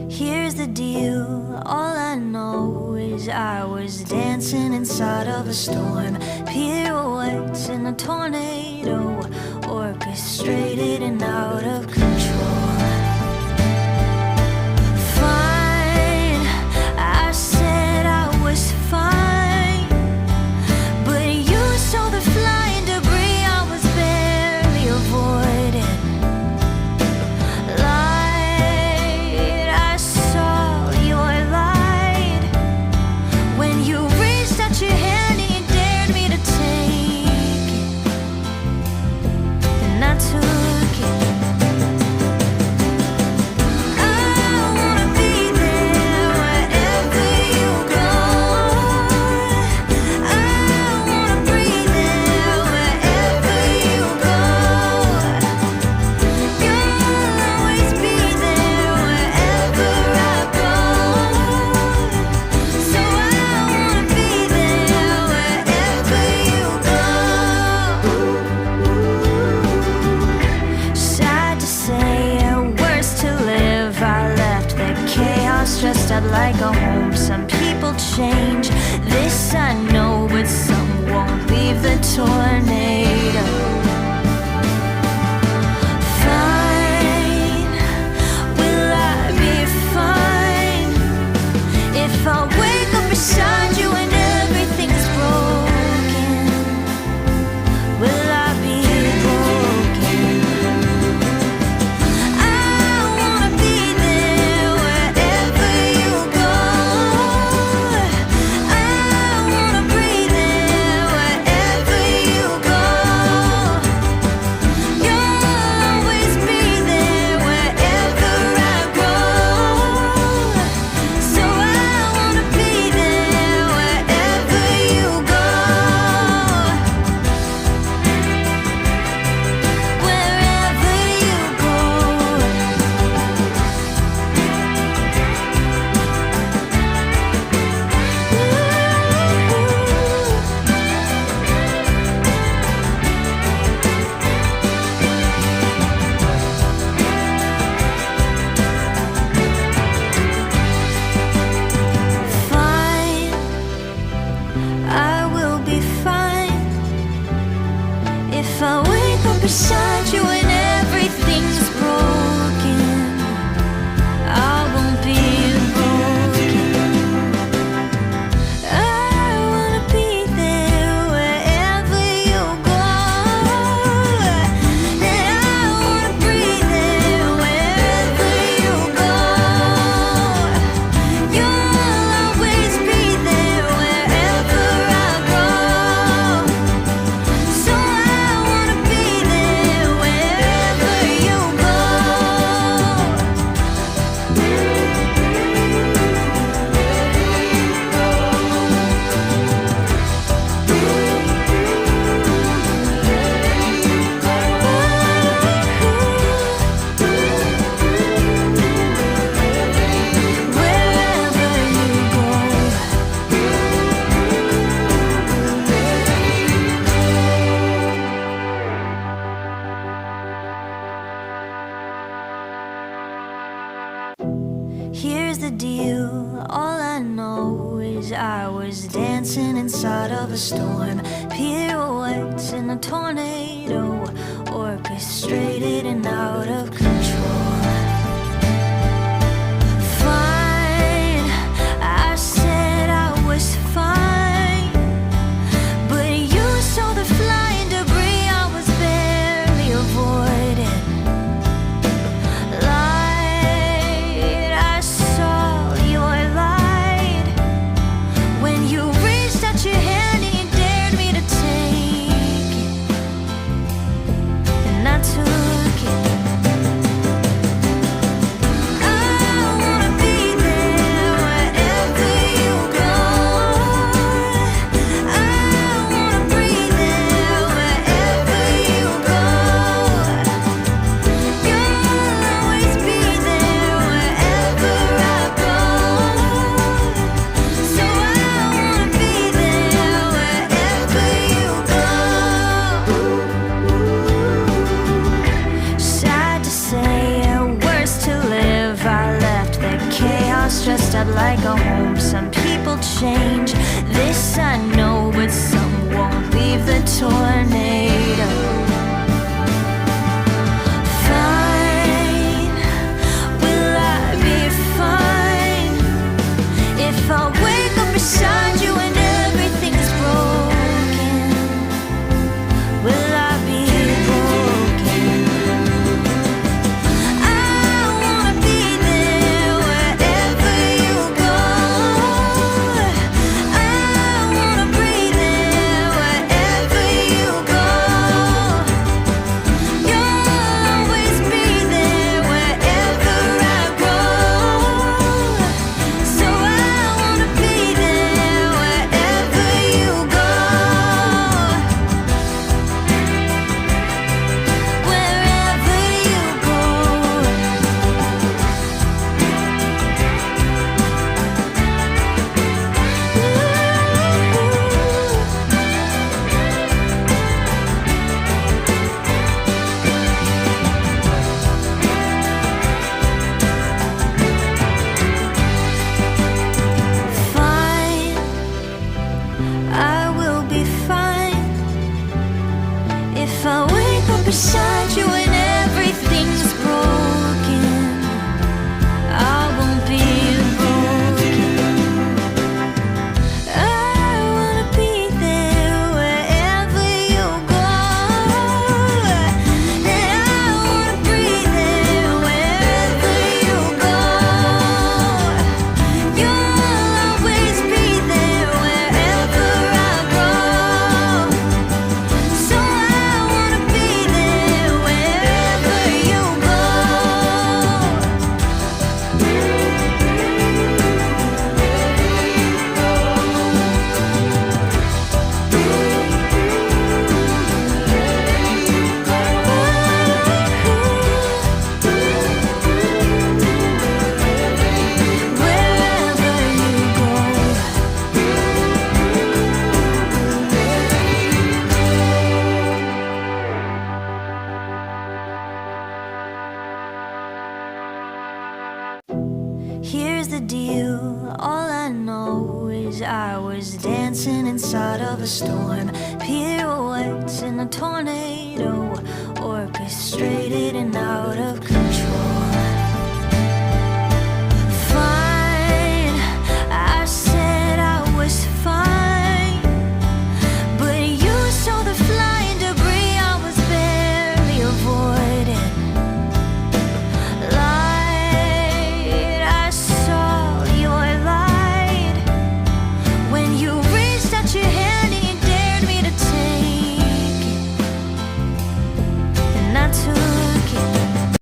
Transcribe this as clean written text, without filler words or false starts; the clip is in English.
Here's the deal, all I know is I was dancing inside of a storm, pirouettes in a tornado, orchestrated and out of control. Fine, I said I was fine, but you saw the flying debris I was barely avoiding. Light, I saw your light when you reached out your hand and you dared me to take it, and I took it. Dressed up like a home. Some people change, this I know, but some won't leave the tornado. Fine, will I be fine if I wake up beside you and everything's broken? Will I be broken? Beside you and everything's broken, I won't be broken. I wanna be there wherever you go, and I wanna breathe there wherever you go. You'll always be there wherever I go, so I wanna be there wherever you go. Wherever you go. Here's the deal, all I know is I was dancing inside of a storm, pirouettes in a tornado, orchestrated and out of control. Fine, I said I was fine, but you saw the flying debris I was barely avoiding. Light, I saw your light when you reached out your hand and you dared me to take it, and I took it. house dressed up like a home. Some people change, this I know, but some won't leave the tornado. Fine, will I be fine if I wake up beside you and everything is broken? Will I be broken? I wanna be there wherever you go. I wanna breathe there wherever you go. You'll always be there wherever I go. So I wanna be there wherever you go. Wherever you go. Fine, I will be fine if I wake up beside you and everything's broken. I won't be broken. I wanna be there wherever you go. And I wanna breathe there wherever you go. You'll always be there wherever I go. So I wanna be there wherever you go. Wherever you go. Here's the deal, all I know is I was dancing inside of a storm. Pirouettes in a tornado, orchestrated and out of control. Fine, I said I was fine, but you saw the flying debris I was barely avoiding. Light, I saw your light when you reached out your hand and you dared me to take it, and I took